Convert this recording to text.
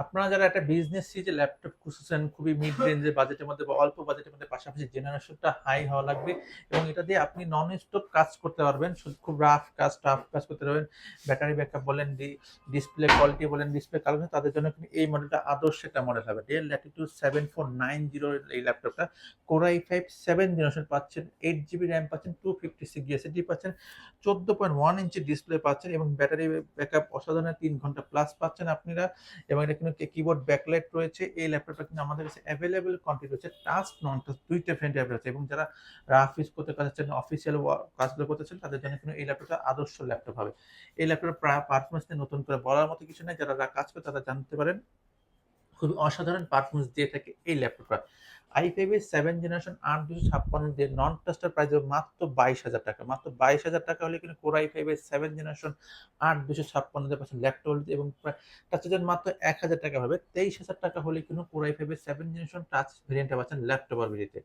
আপনারা যারা একটা বিজনেস সিরিজের ল্যাপটপ খুঁজতেছেন খুবই মিড রেঞ্জের বাজেটের মধ্যে বা অল্প বাজেটের মধ্যে, পাশাপাশি জেনারেশনটা হাই হওয়া লাগবে এবং এটা দিয়ে আপনি নন স্টপ কাজ করতে পারবেন। শুধু খুব রাফ কাজ, টাফ কাজ করতে পারবেন। ব্যাটারি ব্যাকআপ বলেন, ডিসপ্লে কোয়ালিটি বলেন, ডিসপ্লে কালার, তাদের জন্য কিন্তু এই মডেলটা আদর্শ একটা মডেল হবে। ডেল ল্যাটিটিউড 7490 এই ল্যাপটপটা কোর i5 7 জেনারেশন পাচ্ছেন, 8 জিবি র্যাম পাচ্ছেন, 256 এসএসডি পাচ্ছেন, 14.1 ইঞ্চি ডিসপ্লে পাচ্ছেন এবং ব্যাটারি ব্যাকআপ অসাধারণ 3 ঘন্টা প্লাস পাচ্ছেন আপনারা। এবং এটা কিন্তু কিবোর্ড ব্যাকলাইট রয়েছে। এই ল্যাপটপটা কিন্তু আমাদের কাছে অ্যাভেলেবল কোয়ান্টিটি রয়েছে, টাচ নন টাচ দুইটা ভেরিয়েন্ট অ্যাভেলেবল আছে। এবং যারা রাফ ইউজ করতে চাচ্ছেন, অফিসিয়াল কাজগুলো করতে চান, তাদের জন্য কিন্তু এই ল্যাপটপটা আদর্শ ল্যাপটপ হবে। এই ল্যাপটপের পারফরমেন্স নিয়ে নতুন করে বলার মতো কিছু নেই, যারা কাজ করে তারা জানতে পারেন। খুবই অসাধারণ পারফরমেন্স দিয়ে থাকে এই ল্যাপটপটা। i5 এর 7 জেনারেশন 8256 দিয়ে নন টাচটার প্রাইস মাত্র 22,000 টাকা। মাত্র 22,000 টাকা হলে কিন্তু কোর i5 এর 7 জেনারেশন 8256 দিয়ে পাচ্ছেন ল্যাপটপ, এবং টাচের মাত্র 1,000 টাকা হবে। 23,000 টাকা হলে কিন্তু কোর i5 এর 7 জেনারেশন টাচ ভেরিয়েন্টটা পাচ্ছেন ল্যাপটপ আর ভেরিয়েন্টে।